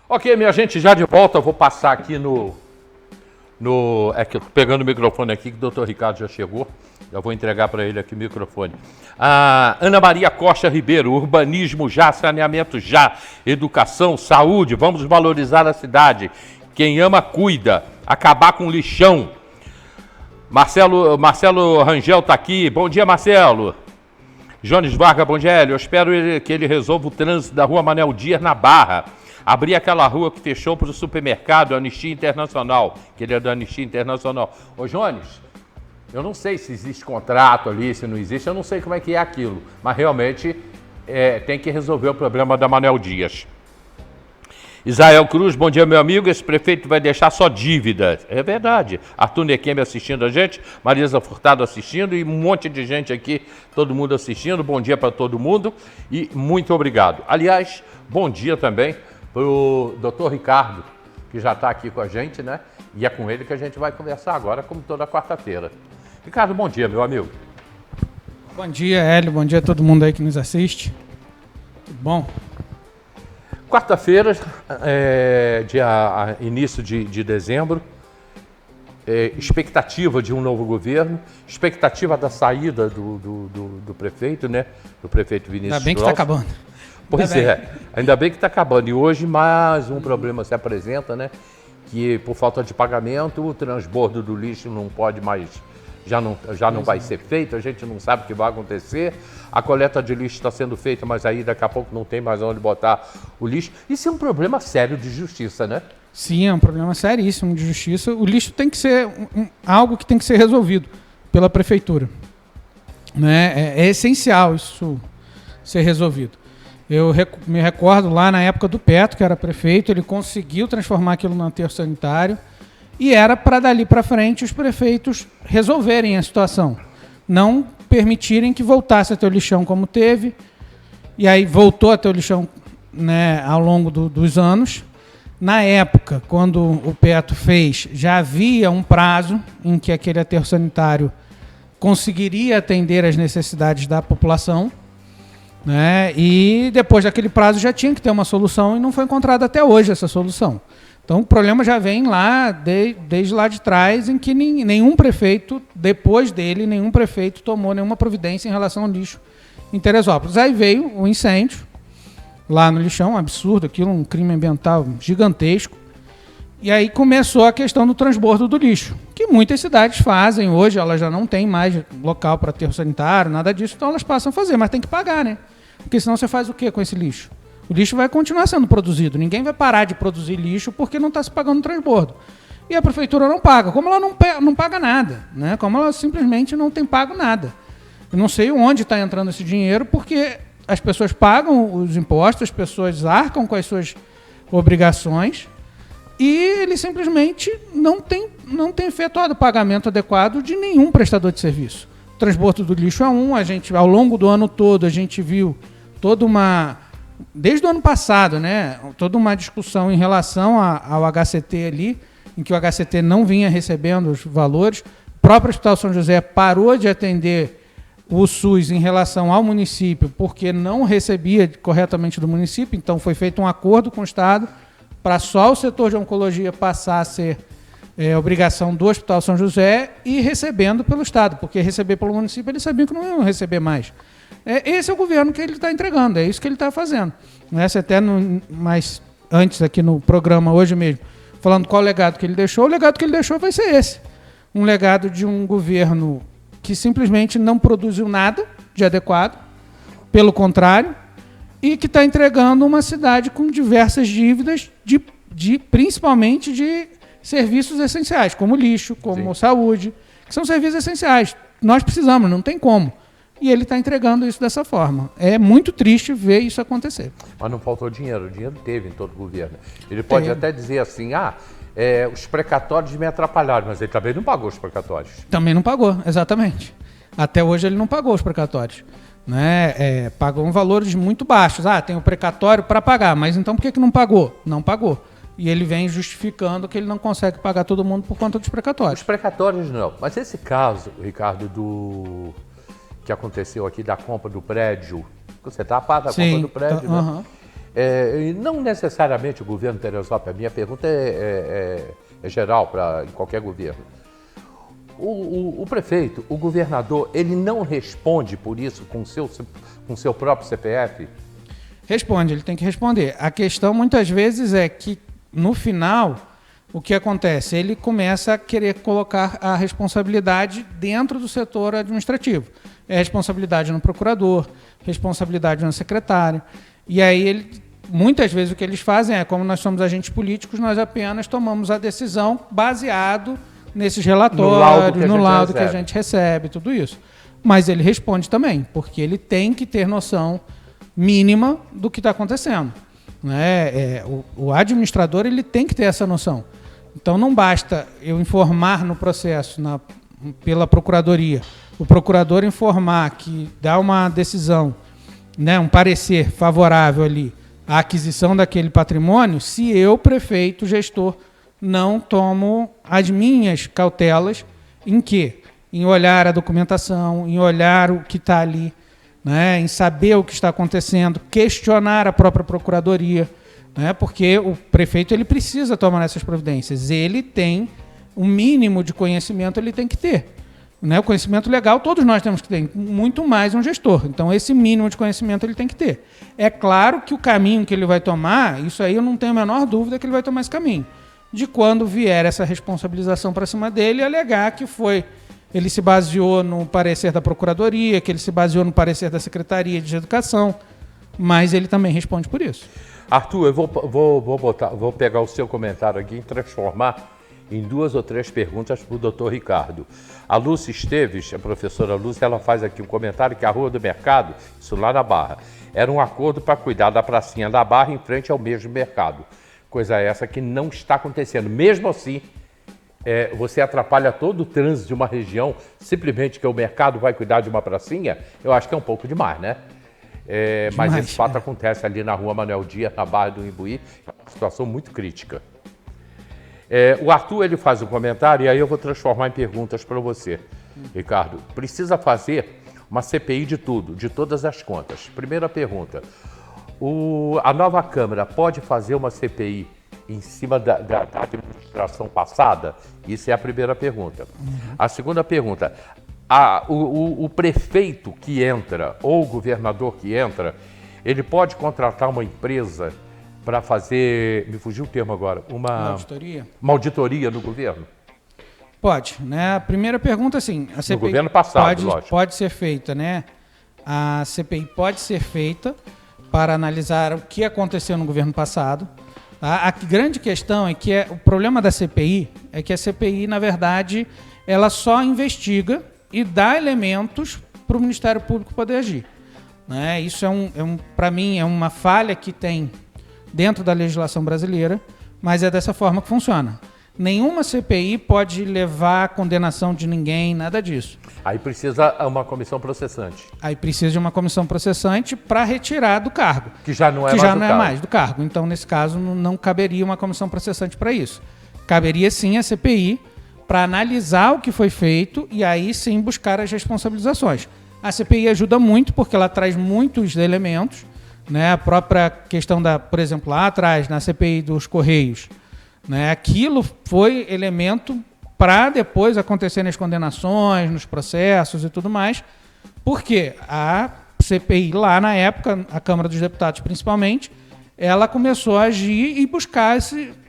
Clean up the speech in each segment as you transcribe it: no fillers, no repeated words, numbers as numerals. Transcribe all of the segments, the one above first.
Ok, minha gente, já de volta, eu vou passar aqui É que eu tô pegando o microfone aqui, que o doutor Ricardo já chegou. Já vou entregar para ele aqui o microfone. Ana Maria Costa Ribeiro, urbanismo já, saneamento já, educação, saúde, vamos valorizar a cidade. Quem ama, cuida. Acabar com o lixão. Marcelo Rangel está aqui. Bom dia, Marcelo. Jones Vargas, bom dia, Hélio. Eu espero que ele resolva o trânsito da rua Manel Dias na Barra. Abrir aquela rua que fechou para o supermercado Anistia Internacional, que ele é da Anistia Internacional. Ô, Jones, eu não sei se existe contrato ali, se não existe, eu não sei como é que é aquilo, mas realmente tem que resolver o problema da Manel Dias. Israel Cruz, bom dia, meu amigo. Esse prefeito vai deixar só dívida. É verdade. Arthur Nequembe assistindo a gente, Marisa Furtado assistindo e um monte de gente aqui, todo mundo assistindo. Bom dia para todo mundo e muito obrigado. Aliás, bom dia também para o doutor Ricardo, que já está aqui com a gente, né? E é com ele que a gente vai conversar agora, como toda quarta-feira. Ricardo, bom dia, meu amigo. Bom dia, Hélio. Bom dia a todo mundo aí que nos assiste. Tudo bom? Quarta-feira, início de dezembro, expectativa de um novo governo, expectativa da saída do prefeito, né? Do prefeito Vinícius Ainda bem que está acabando. Pois ainda bem que está acabando. E hoje mais um problema se apresenta, né? Que por falta de pagamento, o transbordo do lixo não pode mais, já não vai ser feito, a gente não sabe o que vai acontecer. A coleta de lixo está sendo feita, mas aí daqui a pouco não tem mais onde botar o lixo. Isso é um problema sério de justiça, né? Sim, é um problema seríssimo de justiça. O lixo tem que ser algo que tem que ser resolvido pela prefeitura, né? É essencial isso ser resolvido. Eu me recordo lá na época do Petro, que era prefeito, ele conseguiu transformar aquilo num aterro sanitário e era para dali para frente os prefeitos resolverem a situação, não permitirem que voltasse a ter o lixão como teve, e aí voltou a ter o lixão, né, ao longo dos anos. Na época, quando o Petro fez, já havia um prazo em que aquele aterro sanitário conseguiria atender às necessidades da população, né? E depois daquele prazo já tinha que ter uma solução e não foi encontrada até hoje essa solução. Então o problema já vem lá desde lá de trás, em que nenhum prefeito, depois dele, nenhum prefeito tomou nenhuma providência em relação ao lixo em Teresópolis. Aí veio o incêndio lá no lixão, um absurdo, aquilo, um crime ambiental gigantesco. E aí começou a questão do transbordo do lixo, que muitas cidades fazem hoje, elas já não têm mais local para aterro sanitário, nada disso, então elas passam a fazer, mas tem que pagar, né? Porque senão você faz o quê com esse lixo? O lixo vai continuar sendo produzido. Ninguém vai parar de produzir lixo porque não está se pagando o transbordo. E a prefeitura não paga. Como ela não paga nada, né? Como ela simplesmente não tem pago nada. Eu não sei onde está entrando esse dinheiro, porque as pessoas pagam os impostos, as pessoas arcam com as suas obrigações e ele simplesmente não tem efetuado o pagamento adequado de nenhum prestador de serviço. O transbordo do lixo é a gente, ao longo do ano todo, a gente viu desde o ano passado, né, toda uma discussão em relação ao HCT ali, em que o HCT não vinha recebendo os valores. O próprio Hospital São José parou de atender o SUS em relação ao município, porque não recebia corretamente do município, então foi feito um acordo com o Estado para só o setor de oncologia passar a ser obrigação do Hospital São José e recebendo pelo Estado, porque receber pelo município eles sabiam que não iam receber mais. Esse é o governo que ele está entregando, é isso que ele está fazendo. Essa até mais antes aqui no programa hoje mesmo, falando qual o legado que ele deixou, o legado que ele deixou vai ser esse. Um legado de um governo que simplesmente não produziu nada de adequado, pelo contrário, e que está entregando uma cidade com diversas dívidas, principalmente de serviços essenciais, como lixo, como saúde, que são serviços essenciais. Nós precisamos, não tem como. E ele está entregando isso dessa forma. É muito triste ver isso acontecer. Mas não faltou dinheiro, o dinheiro teve em todo o governo. Ele pode até dizer assim, os precatórios me atrapalharam, mas ele também não pagou os precatórios. Também não pagou, exatamente. Até hoje ele não pagou os precatórios. Né? Pagou valores muito baixos. Tem o precatório para pagar, mas então por que não pagou? Não pagou. E ele vem justificando que ele não consegue pagar todo mundo por conta dos precatórios. Os precatórios não. Mas esse caso, Ricardo, que aconteceu aqui da compra do prédio, você está a par da compra do prédio, né? E não necessariamente o governo Teresópolis, a minha pergunta é geral em qualquer governo. O prefeito, o governador, ele não responde por isso com seu próprio CPF? Responde, ele tem que responder. A questão muitas vezes é que no final, o que acontece? Ele começa a querer colocar a responsabilidade dentro do setor administrativo. É responsabilidade no procurador, responsabilidade no secretário. E aí, muitas vezes, o que eles fazem é, como nós somos agentes políticos, nós apenas tomamos a decisão baseado nesses relatórios, no laudo que a gente recebe, tudo isso. Mas ele responde também, porque ele tem que ter noção mínima do que está acontecendo. Né? O administrador ele tem que ter essa noção. Então não basta eu informar no processo pela procuradoria, o procurador informar que dá uma decisão, né, um parecer favorável ali à aquisição daquele patrimônio, se eu, prefeito, gestor, não tomo as minhas cautelas em quê? Em olhar a documentação, em olhar o que está ali, né, em saber o que está acontecendo, questionar a própria procuradoria, né, porque o prefeito ele precisa tomar essas providências. Ele tem um mínimo de conhecimento, ele tem que ter. Né, o conhecimento legal todos nós temos que ter, muito mais um gestor. Então, esse mínimo de conhecimento ele tem que ter. É claro que o caminho que ele vai tomar, isso aí eu não tenho a menor dúvida que ele vai tomar esse caminho. De quando vier essa responsabilização para cima dele, alegar que ele se baseou no parecer da Procuradoria, que ele se baseou no parecer da Secretaria de Educação, mas ele também responde por isso. Arthur, eu vou pegar o seu comentário aqui e transformar em 2 ou 3 perguntas para o doutor Ricardo. A Lúcia Esteves, a professora Lúcia, ela faz aqui um comentário que a Rua do Mercado, isso lá na Barra, era um acordo para cuidar da pracinha da Barra em frente ao mesmo mercado. Coisa essa que não está acontecendo. Mesmo assim, você atrapalha todo o trânsito de uma região, simplesmente que o mercado vai cuidar de uma pracinha, eu acho que é um pouco demais, né? Mas esse fato acontece ali na Rua Manuel Dias, na Barra do Imbuí, uma situação muito crítica. O Arthur ele faz um comentário e aí eu vou transformar em perguntas para você, Ricardo. Precisa fazer uma CPI de tudo, de todas as contas. Primeira pergunta, a nova Câmara pode fazer uma CPI em cima da administração passada? Isso é a primeira pergunta. A segunda pergunta, o prefeito que entra ou o governador que entra, ele pode contratar uma empresa para fazer, me fugiu o termo agora, uma auditoria no governo? Pode, né? A primeira pergunta, assim, a CPI no governo passado, lógico. Pode ser feita, né? A CPI pode ser feita para analisar o que aconteceu no governo passado. Tá? A grande questão é que o problema da CPI é que a CPI, na verdade, ela só investiga e dá elementos para o Ministério Público poder agir. Né? Isso para mim, é uma falha que tem dentro da legislação brasileira, mas é dessa forma que funciona. Nenhuma CPI pode levar à condenação de ninguém, nada disso. Aí precisa uma comissão processante. Aí precisa de uma comissão processante para retirar do cargo. Que já não é mais do cargo. Então, nesse caso, não caberia uma comissão processante para isso. Caberia sim a CPI para analisar o que foi feito e aí sim buscar as responsabilizações. A CPI ajuda muito porque ela traz muitos elementos, né? A própria questão por exemplo, lá atrás, na CPI dos Correios, né? Aquilo foi elemento para depois acontecerem as condenações, nos processos e tudo mais, porque a CPI lá na época, a Câmara dos Deputados principalmente, ela começou a agir e buscar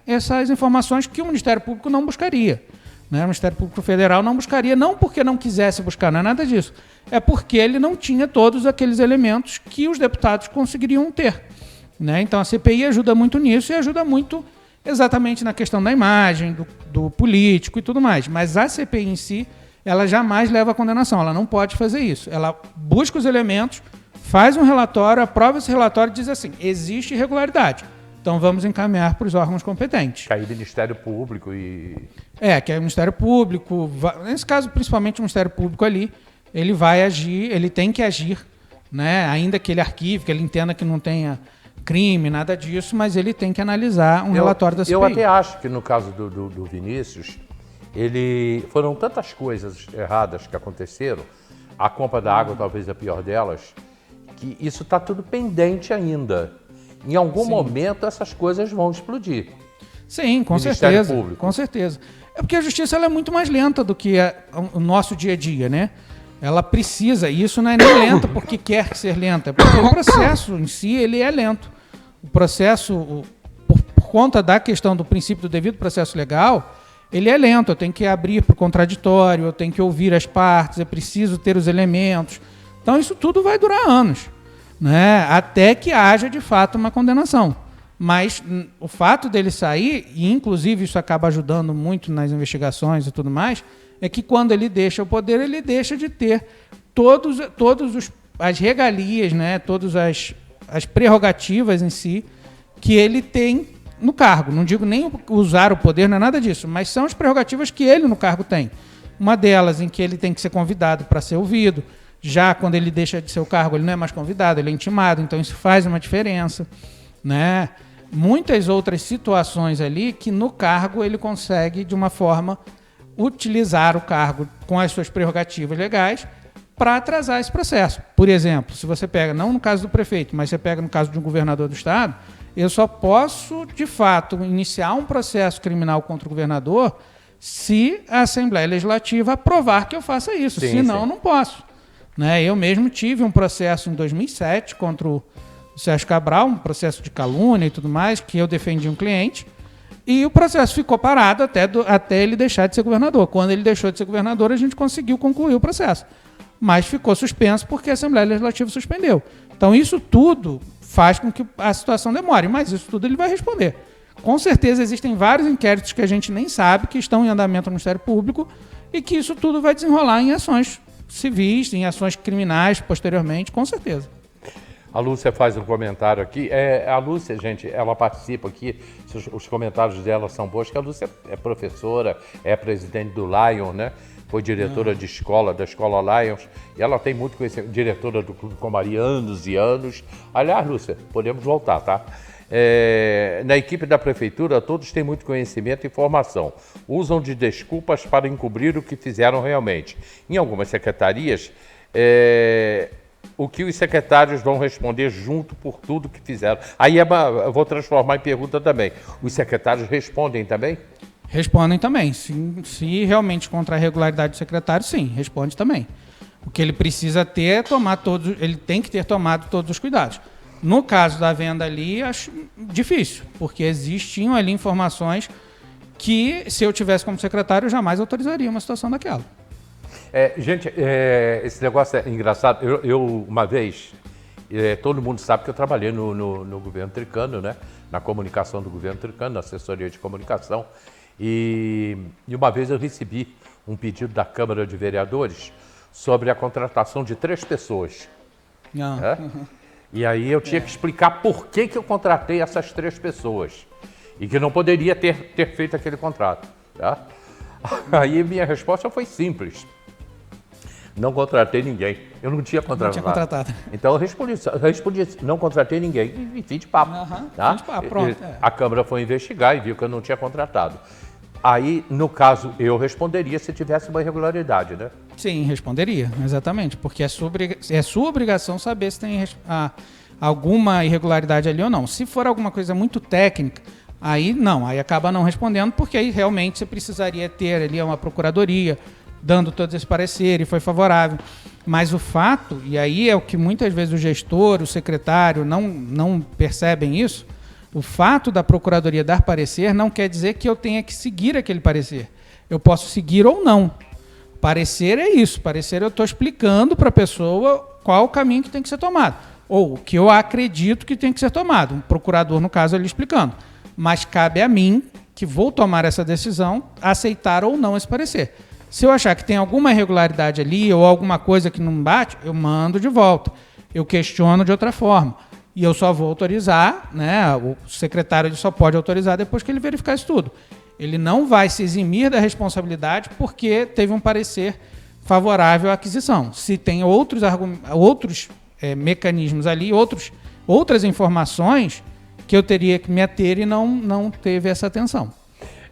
essas informações que o Ministério Público não buscaria. Né? O Ministério Público Federal não buscaria, não porque não quisesse buscar, não é nada disso. É porque ele não tinha todos aqueles elementos que os deputados conseguiriam ter. Né? Então a CPI ajuda muito nisso e ajuda muito exatamente na questão da imagem, do político e tudo mais. Mas a CPI em si, ela jamais leva à condenação, ela não pode fazer isso. Ela busca os elementos, faz um relatório, aprova esse relatório e diz assim, existe irregularidade. Então vamos encaminhar para os órgãos competentes. Que aí o Ministério Público que é o Ministério Público, nesse caso principalmente o Ministério Público ali, ele vai agir, ele tem que agir, né? Ainda que ele arquive, que ele entenda que não tenha crime, nada disso, mas ele tem que analisar um relatório da CPI. Eu até acho que no caso do Vinícius, foram tantas coisas erradas que aconteceram, a compra da água talvez a pior delas, que isso está tudo pendente ainda. Em algum momento essas coisas vão explodir. Sim, com Ministério certeza. Público. Com certeza. É porque a justiça ela é muito mais lenta do que o nosso dia a dia, né? Ela precisa, e isso não é nem lenta porque quer ser lenta, é porque o processo em si ele é lento. O processo, por conta da questão do princípio do devido processo legal, ele é lento. Eu tenho que abrir para o contraditório, eu tenho que ouvir as partes, eu preciso ter os elementos. Então isso tudo vai durar anos, né? Até que haja de fato uma condenação. Mas o fato dele sair, e inclusive isso acaba ajudando muito nas investigações e tudo mais, é que quando ele deixa o poder, ele deixa de ter todas as regalias, né? Todas as prerrogativas em si que ele tem no cargo. Não digo nem usar o poder, não é nada disso, mas são as prerrogativas que ele no cargo tem. Uma delas em que ele tem que ser convidado para ser ouvido. Já quando ele deixa de ser o cargo, ele não é mais convidado, ele é intimado, então isso faz uma diferença, né? Muitas outras situações ali que no cargo ele consegue, de uma forma, utilizar o cargo com as suas prerrogativas legais para atrasar esse processo. Por exemplo, se você pega, não no caso do prefeito, mas você pega no caso de um governador do estado, eu só posso, de fato, iniciar um processo criminal contra o governador se a Assembleia Legislativa aprovar que eu faça isso. Sim, senão, sim. eu não posso. Né? Eu mesmo tive um processo em 2007 contra o Sérgio Cabral, um processo de calúnia e tudo mais, que eu defendi um cliente, e o processo ficou parado até ele deixar de ser governador. Quando ele deixou de ser governador, a gente conseguiu concluir o processo. Mas ficou suspenso porque a Assembleia Legislativa suspendeu. Então, isso tudo faz com que a situação demore, mas isso tudo ele vai responder. Com certeza existem vários inquéritos que a gente nem sabe, que estão em andamento no Ministério Público, e que isso tudo vai desenrolar em ações civis, em ações criminais posteriormente, com certeza. A Lúcia faz um comentário aqui. A Lúcia, gente, ela participa aqui, os comentários dela são bons, que a Lúcia é professora, é presidente do Lion, né? Foi diretora de escola, da escola Lions, e ela tem muito conhecimento, diretora do Clube Comari anos e anos. Aliás, Lúcia, podemos voltar, tá? Na equipe da prefeitura, todos têm muito conhecimento e formação. Usam de desculpas para encobrir o que fizeram realmente. Em algumas secretarias, o que os secretários vão responder junto por tudo que fizeram. Aí eu vou transformar em pergunta também. Os secretários respondem também? Respondem também. Se realmente contra a irregularidade do secretário, sim, responde também. O que ele precisa ter é ele tem que ter tomado todos os cuidados. No caso da venda ali, acho difícil, porque existiam ali informações que, se eu tivesse como secretário, eu jamais autorizaria uma situação daquela. Gente, esse negócio é engraçado. Eu uma vez, todo mundo sabe que eu trabalhei no governo Tricano, né? Na comunicação do governo Tricano, na assessoria de comunicação. E uma vez eu recebi um pedido da Câmara de Vereadores sobre a contratação de 3 pessoas. E aí eu tinha que explicar por que eu contratei essas 3 pessoas e que não poderia ter feito aquele contrato. Tá? Aí minha resposta foi simples. Não contratei ninguém. Eu não tinha contratado. Não tinha contratado. Então eu respondi não contratei ninguém e fim de papo. Tá? Fim de papo, pronto. A Câmara foi investigar e viu que eu não tinha contratado. Aí, no caso, eu responderia se tivesse uma irregularidade, né? Sim, responderia, exatamente. Porque é sua obrigação saber se tem alguma irregularidade ali ou não. Se for alguma coisa muito técnica, aí não, aí acaba não respondendo, porque aí realmente você precisaria ter ali uma procuradoria dando todos esses pareceres, e foi favorável. Mas o fato, e aí é o que muitas vezes o gestor, o secretário não percebem isso, o fato da procuradoria dar parecer não quer dizer que eu tenha que seguir aquele parecer. Eu posso seguir ou não. Parecer é isso. Parecer eu estou explicando para a pessoa qual o caminho que tem que ser tomado. Ou o que eu acredito que tem que ser tomado. Um procurador, no caso, ali explicando. Mas cabe a mim, que vou tomar essa decisão, aceitar ou não esse parecer. Se eu achar que tem alguma irregularidade ali ou alguma coisa que não bate, eu mando de volta. Eu questiono de outra forma. E eu só vou autorizar, né? O secretário só pode autorizar depois que ele verificar isso tudo. Ele não vai se eximir da responsabilidade porque teve um parecer favorável à aquisição. Se tem outros mecanismos ali, outras informações que eu teria que me ater e não teve essa atenção.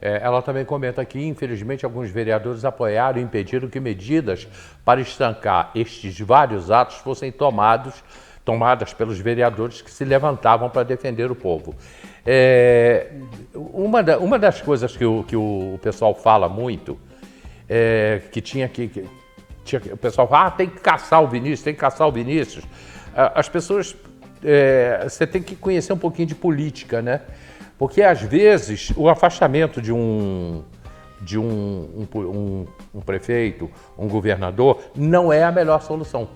Ela também comenta aqui, infelizmente, alguns vereadores apoiaram e impediram que medidas para estancar estes vários atos fossem tomados tomadas pelos vereadores que se levantavam para defender o povo. Uma das coisas que o pessoal fala muito, o pessoal fala, tem que caçar o Vinícius, tem que caçar o Vinícius. As pessoas, você tem que conhecer um pouquinho de política, né? Porque às vezes o afastamento de um prefeito, um governador, não é a melhor solução.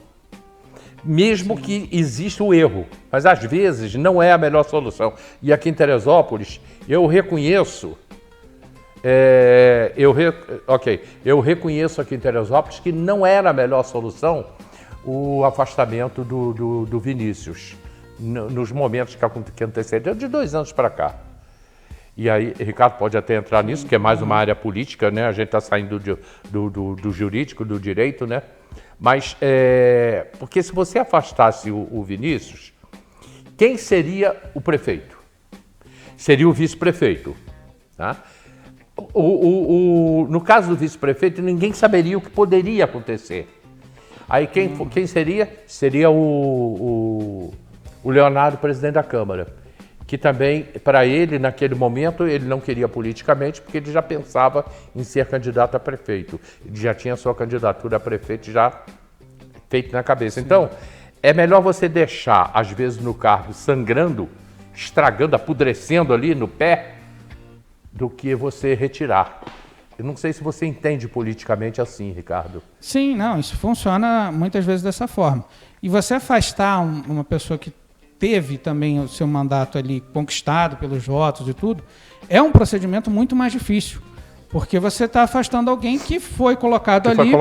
Mesmo que exista o erro, mas às vezes não é a melhor solução. E aqui em Teresópolis, eu reconheço, eu reconheço aqui em Teresópolis que não era a melhor solução o afastamento do Vinícius, nos momentos que antecederam, de 2 anos para cá. E aí, Ricardo pode até entrar nisso, que é mais uma área política, né? A gente está saindo do jurídico, do direito, né? Mas, porque se você afastasse o Vinícius, quem seria o prefeito? Seria o vice-prefeito, tá? No caso do vice-prefeito, ninguém saberia o que poderia acontecer. Aí quem seria? Seria o Leonardo, presidente da Câmara, que também, para ele, naquele momento, ele não queria politicamente, porque ele já pensava em ser candidato a prefeito. Ele já tinha sua candidatura a prefeito já feita na cabeça. Sim. Então, é melhor você deixar, às vezes, no cargo sangrando, estragando, apodrecendo ali no pé, do que você retirar. Eu não sei se você entende politicamente assim, Ricardo. Sim, não, isso funciona muitas vezes dessa forma. E você afastar uma pessoa que teve também o seu mandato ali conquistado pelos votos e tudo, é um procedimento muito mais difícil, porque você está afastando alguém que foi colocado ali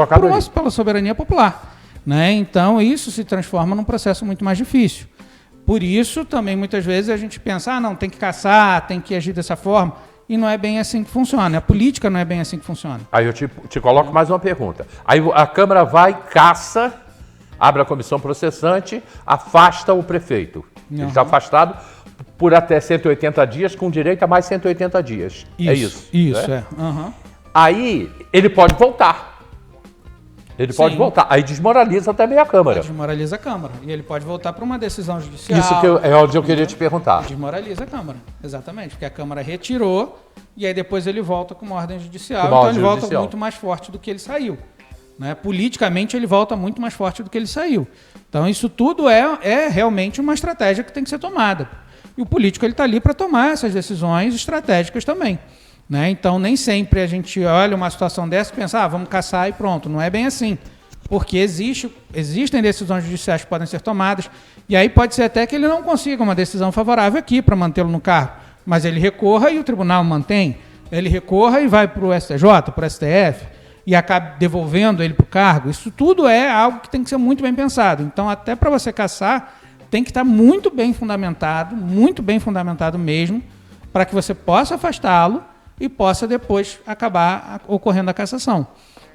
pela soberania popular, né? Então, isso se transforma num processo muito mais difícil. Por isso, também, muitas vezes, a gente pensa, não, tem que caçar, tem que agir dessa forma, e não é bem assim que funciona. A política não é bem assim que funciona. Aí eu te coloco mais uma pergunta. Aí a Câmara vai, caça, abre a comissão processante, afasta o prefeito. Ele está afastado por até 180 dias, com direito a mais 180 dias. Isso, é isso? Isso, né? Uhum. Aí ele pode voltar. Ele pode voltar. Aí desmoraliza também a Câmara. Desmoraliza a Câmara. E ele pode voltar para uma decisão judicial. Isso é onde eu queria te perguntar. Desmoraliza a Câmara, exatamente. Porque a Câmara retirou e aí depois ele volta com uma ordem judicial. Então ele volta muito mais forte do que ele saiu. Né? Politicamente ele volta muito mais forte do que ele saiu. Então isso tudo é realmente uma estratégia que tem que ser tomada. E o político está ali para tomar essas decisões estratégicas também. Né? Então nem sempre a gente olha uma situação dessa e pensa, vamos caçar e pronto. Não é bem assim. Porque existem decisões judiciais que podem ser tomadas e aí pode ser até que ele não consiga uma decisão favorável aqui para mantê-lo no cargo. Mas ele recorra e o tribunal mantém. Ele recorra e vai para o STJ, para o STF. E acaba devolvendo ele para o cargo, isso tudo é algo que tem que ser muito bem pensado. Então, até para você caçar, tem que estar muito bem fundamentado mesmo, para que você possa afastá-lo e possa depois acabar ocorrendo a cassação.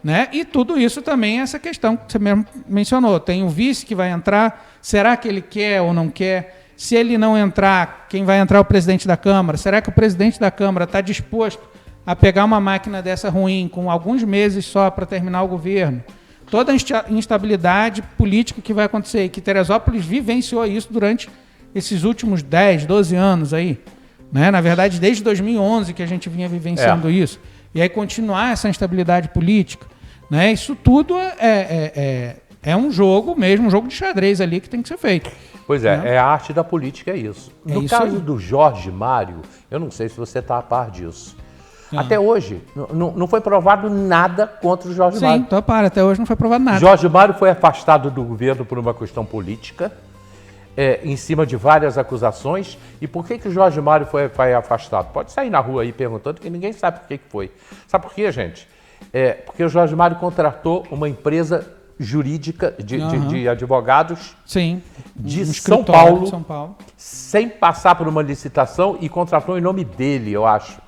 Né? E tudo isso também é essa questão que você mesmo mencionou. Tem o vice que vai entrar, será que ele quer ou não quer? Se ele não entrar, quem vai entrar é o presidente da Câmara. Será que o presidente da Câmara está disposto a pegar uma máquina dessa ruim, com alguns meses só para terminar o governo? Toda a instabilidade política que vai acontecer, e que Teresópolis vivenciou isso durante esses últimos 10, 12 anos aí. Né? Na verdade, desde 2011 que a gente vinha vivenciando isso. E aí continuar essa instabilidade política. Né? Isso tudo é um jogo mesmo, um jogo de xadrez ali que tem que ser feito. Pois é, a arte da política é isso. No caso do Jorge Mário, eu não sei se você está a par disso. Até hoje, não foi provado nada contra o Jorge Mário. Sim, até hoje não foi provado nada. Jorge Mário foi afastado do governo por uma questão política, em cima de várias acusações. E por que o Jorge Mário foi afastado? Pode sair na rua aí perguntando, que ninguém sabe por que foi. Sabe por quê, gente? Porque o Jorge Mário contratou uma empresa jurídica de advogados de São Paulo, sem passar por uma licitação, e contratou em nome dele, eu acho.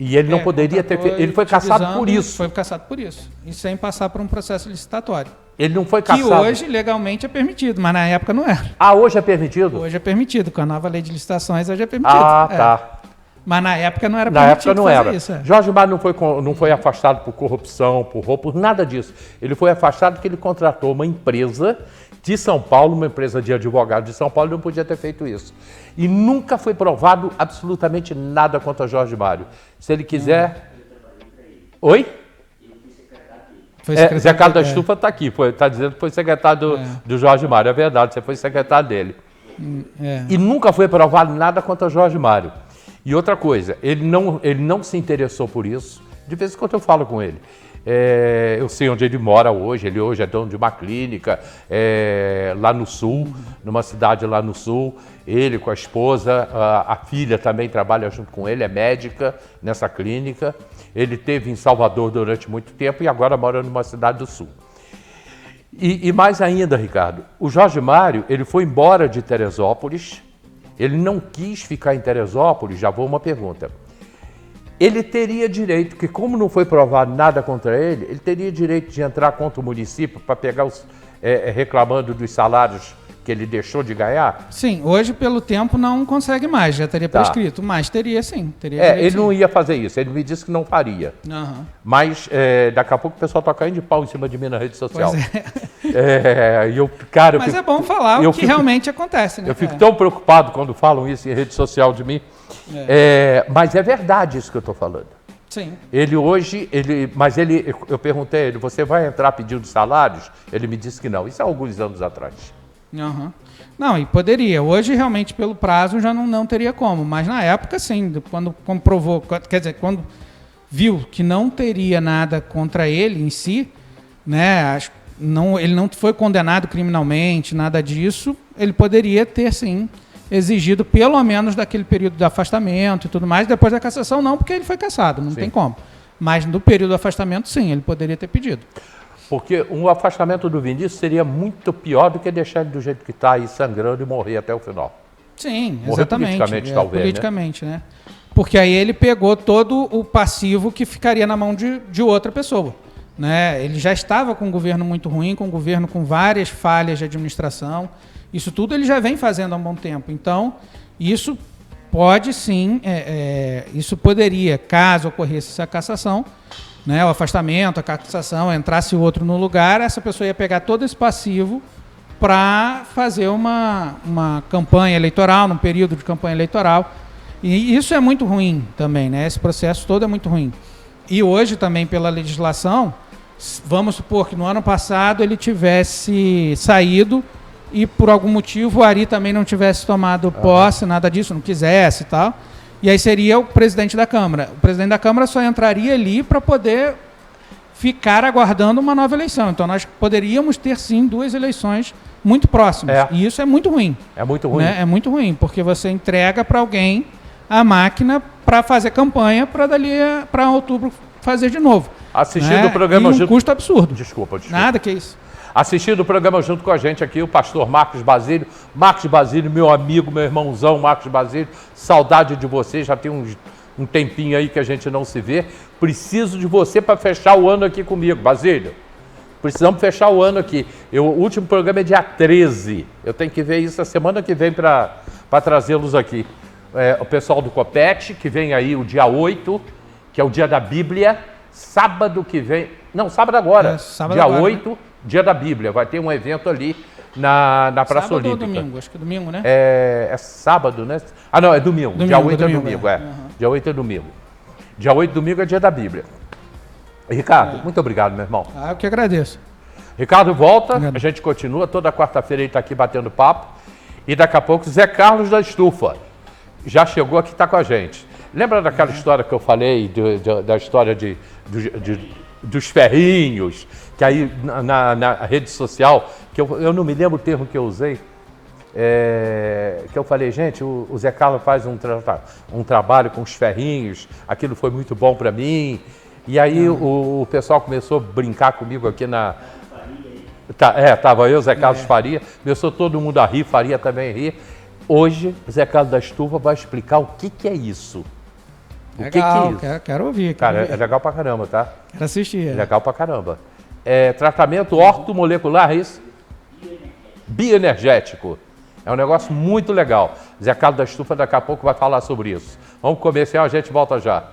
E ele não poderia ter feito. Ele foi cassado por isso. Foi cassado por isso. E sem passar por um processo licitatório. Ele não foi cassado. Que hoje legalmente é permitido, mas na época não era. Hoje é permitido? Hoje é permitido. Com a nova lei de licitações, hoje é permitido. Tá. Mas na época não era Na época não era. isso. Jorge Mário não foi afastado por corrupção, por roubo, por nada disso. Ele foi afastado porque ele contratou uma empresa de São Paulo, uma empresa de advogado de São Paulo, e não podia ter feito isso. E nunca foi provado absolutamente nada contra Jorge Mário. Se ele quiser... Oi? Zé Carlos da Estufa está aqui, está dizendo que foi secretário do Jorge Mário. É verdade, você foi secretário dele. E nunca foi provado nada contra Jorge Mário. E outra coisa, ele não se interessou por isso. De vez em quando eu falo com ele. Eu sei onde ele mora hoje. Ele hoje é dono de uma clínica lá no Sul, numa cidade lá no Sul. Ele com a esposa, a filha também trabalha junto com ele, é médica nessa clínica. Ele esteve em Salvador durante muito tempo e agora mora numa cidade do Sul. E mais ainda, Ricardo, o Jorge Mário, ele foi embora de Teresópolis, ele não quis ficar em Teresópolis, já vou uma pergunta. Ele teria direito, que como não foi provado nada contra ele, ele teria direito de entrar contra o município para pegar reclamando dos salários que ele deixou de ganhar? Sim, hoje pelo tempo não consegue mais, já teria prescrito, mas teria sim. Ele não ia fazer isso, ele me disse que não faria. Uhum. Mas daqui a pouco o pessoal está caindo de pau em cima de mim na rede social. Mas é bom falar o que realmente acontece, né? Eu fico tão preocupado quando falam isso em rede social de mim. Mas é verdade isso que eu estou falando. Sim. Eu perguntei a ele, você vai entrar pedindo salários? Ele me disse que não. Isso há alguns anos atrás. Uhum. Não, e poderia. Hoje, realmente, pelo prazo, já não teria como. Mas na época, sim, quando comprovou, quer dizer, quando viu que não teria nada contra ele em si, né, ele não foi condenado criminalmente, nada disso, ele poderia ter, sim, exigido pelo menos daquele período de afastamento e tudo mais. Depois da cassação, não, porque ele foi cassado, não tem como. Mas no período do afastamento, sim, ele poderia ter pedido. Porque um afastamento do Vinícius seria muito pior do que deixar ele do jeito que está aí, sangrando e morrer até o final. Sim, morrer exatamente. Politicamente, talvez. Politicamente, né? Porque aí ele pegou todo o passivo que ficaria na mão de outra pessoa. Né? Ele já estava com um governo muito ruim, com um governo com várias falhas de administração. Isso tudo ele já vem fazendo há um bom tempo. Então, isso pode sim, isso poderia, caso ocorresse essa cassação, né, o afastamento, a cassação, entrasse outro no lugar, essa pessoa ia pegar todo esse passivo para fazer uma campanha eleitoral, num período de campanha eleitoral. E isso é muito ruim também, né? Esse processo todo é muito ruim. E hoje também, pela legislação, vamos supor que no ano passado ele tivesse saído e por algum motivo o Ari também não tivesse tomado posse, nada disso, não quisesse e tal. E aí seria o presidente da Câmara. O presidente da Câmara só entraria ali para poder ficar aguardando uma nova eleição. Então nós poderíamos ter, sim, 2 eleições muito próximas. E isso é muito ruim. É muito ruim. Né? É muito ruim, porque você entrega para alguém a máquina para fazer campanha para dali para outubro fazer de novo. Assistindo o programa... E um custo absurdo. Desculpa. Nada que isso. Assistindo o programa junto com a gente aqui, o pastor Marcos Basílio. Marcos Basílio, meu amigo, meu irmãozão Marcos Basílio. Saudade de você, já tem um tempinho aí que a gente não se vê. Preciso de você para fechar o ano aqui comigo, Basílio. Precisamos fechar o ano aqui. O último programa é dia 13. Eu tenho que ver isso a semana que vem para trazê-los aqui. O pessoal do Copete, que vem aí o dia 8, que é o dia da Bíblia. Sábado que vem... Não, sábado agora. Sábado dia agora, 8, né? Dia da Bíblia. Vai ter um evento ali na Praça sábado Olímpica. Ou domingo? Acho que é domingo, né? É sábado, né? Ah, não, é domingo. Dia 8 é domingo, Dia 8 é domingo. Dia 8 domingo é dia da Bíblia. Ricardo, muito obrigado, meu irmão. Eu que agradeço. Ricardo volta, a gente continua. Toda quarta-feira ele está aqui batendo papo. E daqui a pouco Zé Carlos da Estufa já chegou aqui, está com a gente. Lembra daquela história que eu falei, da história dos ferrinhos, que aí na rede social, que eu não me lembro o termo que eu usei, que eu falei, gente, o Zé Carlos faz um trabalho com os ferrinhos, aquilo foi muito bom para mim, e aí o pessoal começou a brincar comigo aqui tava eu, Zé Carlos Faria, começou todo mundo a rir, Faria também rir. Hoje, o Zé Carlos da Estufa vai explicar o que é isso. Legal, quero ouvir. Cara, é legal pra caramba, tá? Quero assistir. É legal pra caramba. Tratamento ortomolecular, é isso? Bioenergético. É um negócio muito legal. Zé Carlos da Estufa daqui a pouco vai falar sobre isso. Vamos comercial, a gente volta já.